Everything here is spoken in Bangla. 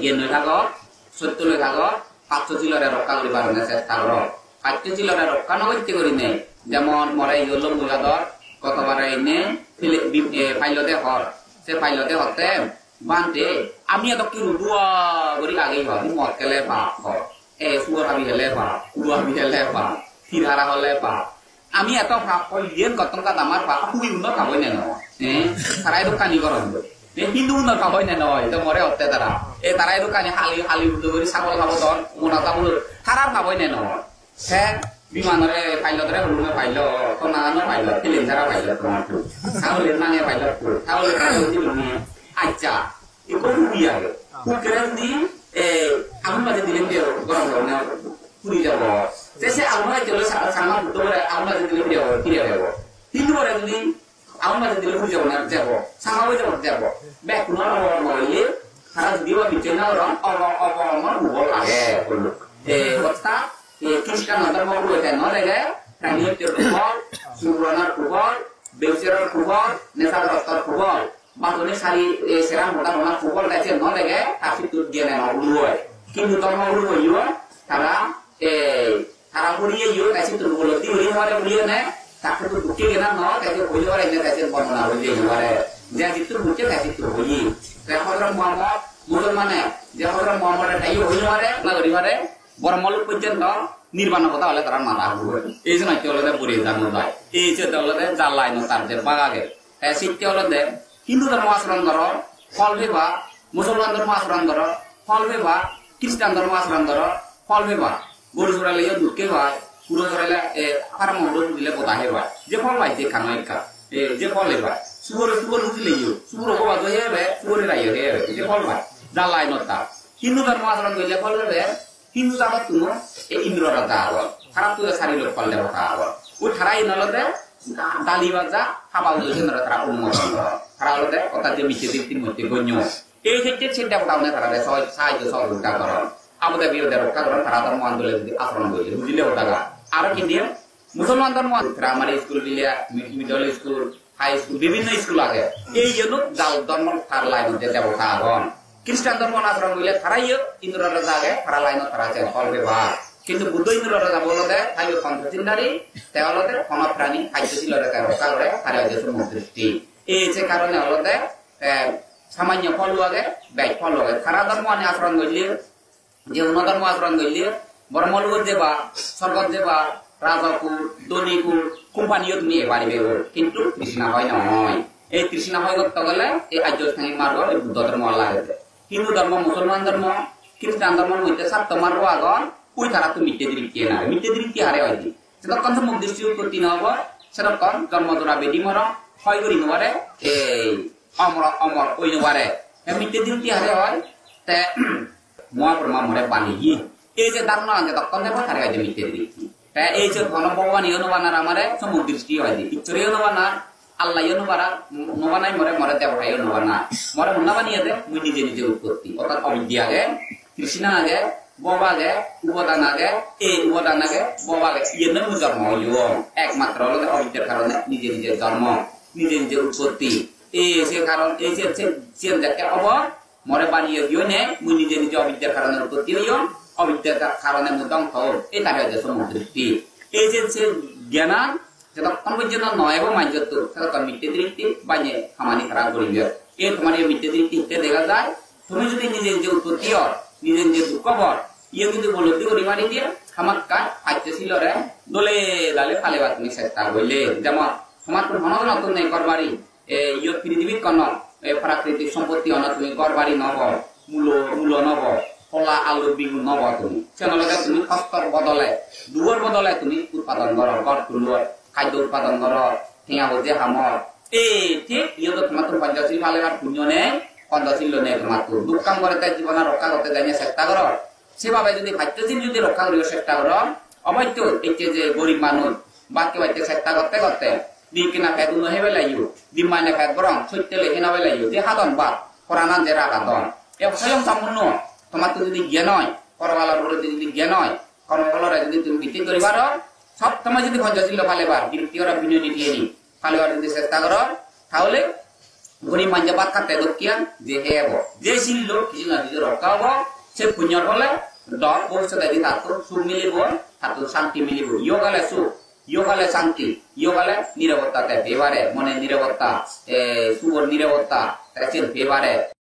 জ্ঞান থাকো সত্য লৈ থাকো পাঁচশো চিলরে রক্ষা করি পারে চেষ্টা করো পাঁচশো চিলরে রক্ষা নগরতে করি নেই যেমন মরে ইহল মুজাদর কতবার এনে ফাইলতে হর সে ফাইলতে হতে বানতে আমি এত কি রুদুয়া করি আগেই হয় মদ খেলে পাপ হর সুর আমি হেলে পাপ উড়ু আমি হেলে পাপ ফিরহারা হলে পাপ আমি এত পাপ হয় ইয়েন কতঙ্কা আমার পাপ খুবই উন্নত খাবই না তারাই দোকানি করেন হিন্দু উন্নত খাবই না নয় তো মরে হতে তারা তারাই দোকানি হালি হালি উদ্দ করি ছাগল খাবো ধর মোনা খাবো তারার খাবই না নয় হ্যাঁ বিমানরে পাইলতরে হলুমে পাইল নাগানো পাইল ফিলিম ছাড়া পাইল তোমার তাহলে মানে পাইল তাহলে আচ্ছা এগুলো খুবই আগে কুকের দি আগুন বাজে দিলেন দিয়ে গরম গরম পুরি যাব সে আগুন বাজে দিলে সামা দুটো করে আগুন বাজে দিলে ফিরে যাব কিন্তু পরে যদি আগুন বাজে দিলে পুরি যাব না যাব সামা হয়ে যাব ব্যাক নইলে সারা দিবা বিচনা রং অপরমর ভুল লাগে বললো কথা খ্রিস্টান ধর্ম রয়েছে ন দেখে প্রাণীর কুবল সুরানার কুবল বেউচেরার কুবল নেশার দত্তর কুবল বাতনে সারি সেরাম মোটা মোটা কুবল দেখে ন দেখে তাকে তুই দিয়ে নেয় উড়ুয় কিন্তু ধর্ম উড়ুইব তারা তারা উড়িয়ে ইউ তাকে তুই বলতি উড়িয়ে মারে উড়িয়ে নেয় তাকে তুই ঢুকে গেনা ন তাকে হইলে পারে এনে তাকে বর্ণনা হইলে পারে যে জিতু ঢুকে তাকে তুই হই হযরত মুহাম্মদ মুসলমানে যে হযরত মুহাম্মদের তাই হইলে পারে না করি পারে বরমল পর্যন্ত নির্মাণ কথা হলে তারা মারা হবে এই জন্য হলে পরে জানো যায় এই যে হলে জ্বালাই না তার যে বাগাগে শীতে হলে হিন্দু ধর্ম আচরণ ধরো ফল বেবা মুসলমান ধর্ম আচরণ ধরো ফল বেবা খ্রিস্টান ধর্ম আচরণ ধরো ফল বেবা গরু চড়াইলে ঢুকে হয় পুরো চড়াইলে ফার্ম দিলে বোধা হেবা যে ফল পাইছে খানো একা যে ফল হেবা সুগর সুগর বুঝিলে সুগর হবা তো হেবে সুগরে রাইয়ে হেবে যে ফল পাই জ্বালাই নতা হিন্দু ধর্ম আচরণ করলে ফল হেবে হিন্দু জামাত তুনো এই ইন্দ্র রাজা আবার খারাপ তুলে সারিল পাল্লে কথা আবার ওই ঠারাই নলদে দালি বাজা হাবা উঠেছে না তারা উন্মোচন তারা হলদে কথা যে মিশে দিন মধ্যে গণ্য এই ক্ষেত্রে চিন্তা ভাবনা তারা সাহায্য সহযোগিতা করেন আমাদের বিরোধে রক্ষা করেন তারা ধর্ম আন্দোলন আচরণ করলে বুঝলে ওটাকা আরো কি দিয়ে মুসলমান ধর্ম প্রাইমারি স্কুল দিলে মিডল স্কুল হাই স্কুল বিভিন্ন স্কুল আগে এই জন্য জাল ধর্ম তার লাইন দেবতা আগন খ্রিস্টান ধর্ম আচরণ করলে তারাই ইন্দ্র রাজা আগে তারা লাইন তারা ফল ব্যবহার কিন্তু বুদ্ধ ইন্দ্র রাজা বলতে তাই সন্ত্রাসী তেওলতে প্রাণী খাদ্যশীল রক্ষা করে তারা হচ্ছে দৃষ্টি এই যে কারণে হলতে সামান্য ফল আগে ব্যয় ফল আগে খারা ধর্ম আচরণ করলে যে অন্য ধর্ম আচরণ করলে বর্মলুর দেবা স্বর্গত দেবা রাজাকুল দনিকুল কোম্পানিও নিয়ে পারিবে কিন্তু তৃষ্ণা হয় নয় এই তৃষ্ণা হয় করতে গেলে এই আর্যস্থানিক মার্গ বুদ্ধ ধর্ম লাগে হিন্দু ধর্ম মুসলমান ধর্ম খ্রিস্টান ধর্মের মধ্যে সাত মার্গ আগন ওই তারা তো মিটে দৃষ্টি না মিটে দৃষ্টি হারে হয় যতক্ষণ মুখ দৃষ্টি উৎপত্তি নহব সেরকম জন্মজোড়া বেদি মর হয় করি নবারে এই অমর অমর ওই নবারে মিটে দৃষ্টি হারে হয় তে মহাপ্রমা মরে পানি এই যে ধারণা আছে তখন দেব হারে হয় মিটে দৃষ্টি এই যে ঘন ভগবান ইয় নবানার আমারে সমুখ দৃষ্টি হয় ঈশ্বরীয় নবানা আল্লাহ নবানাই মরে মরে দেবতাই নবানা মরে মুন্না বানিয়ে দে মুই নিজে নিজে উৎপত্তি অর্থাৎ অবিদ্যা আগে কৃষ্ণা আগে ববা আগে উপাদান আগে এই উপাদান আগে ববা আগে ইয়ে নয় জন্ম হইব একমাত্র হলো অবিদ্যার কারণে নিজে নিজের জন্ম নিজে নিজের উৎপত্তি এই সে কারণ এই যে যাকে অব মরে বানিয়ে দিও নে মুই নিজে নিজে অবিদ্যার কারণে উৎপত্তি হইও অবিদ্যার কারণে মুদং হও এই তার হচ্ছে সমুদ্রটি এই যে জ্ঞান যতক্ষণ পর্যন্ত নয় এবং মাঞ্জত ততক্ষণ মিথ্যে দৃষ্টি বাজে খামানি খারাপ করিবে এই তোমার এই মিথ্যে দৃষ্টিতে দেখা যায় তুমি যদি নিজে নিজে উৎপত্তি হর নিজে নিজে দুঃখ হর ইয়ে কিন্তু উপলব্ধি করি মারি দিয়ে খামাক্কা খাইতে ছিল রে দোলে লালে ফালে বা তুমি চেষ্টা করলে যেমন তোমার কোন হন নতুন নেই করবারি ইয়ে পৃথিবীর কোন প্রাকৃতিক সম্পত্তি হন তুমি করবারি নব মূল নব কলা আলু বিহু নব তুমি সেনলকে তুমি হস্তর বদলে দুয়ার বদলে তুমি উৎপাদন করো গড় তুলোর খাদ্য উৎপাদন করো ঠেঙা বজে হামর এই ঠিক ইয়ে তো তোমার পঞ্চাশী ফালে আর পুণ্য নেই পঞ্চাশীল নেই তোমার দুঃখ কাম করে তাই জীবন রক্ষা করতে জানিয়ে চেষ্টা করো সেভাবে যদি খাদ্যশীল যদি রক্ষা করিও চেষ্টা করো অবশ্য এই যে গরিব মানুষ বাক্য বাক্যে চেষ্টা করতে করতে দি কিনা ফেদ নহে বেলাইও দি মানে ফেদ বরং সত্য লেখে না বেলাইও যে হাদন বাদ কোরআন যে রাগাদন এ স্বয়ং সম্পূর্ণ তোমার তো যদি জ্ঞান হয় করবালার যদি জ্ঞান হয় কর্মফলরে যদি তুমি ভিত্তি করিবার সব সময় যদি পঞ্চাশীল ফালেবার বিরক্তিকর বিনয় দিয়ে নি ফালেবার যদি চেষ্টা করো তাহলে goni manjabat kate dokian je hebo je sillo kisina je rokabo se punyar hole dor bolse dari tatur su milibo tatur santi milibo yogale santi yogale niravata te bevare mone niravata subor niravata te bevare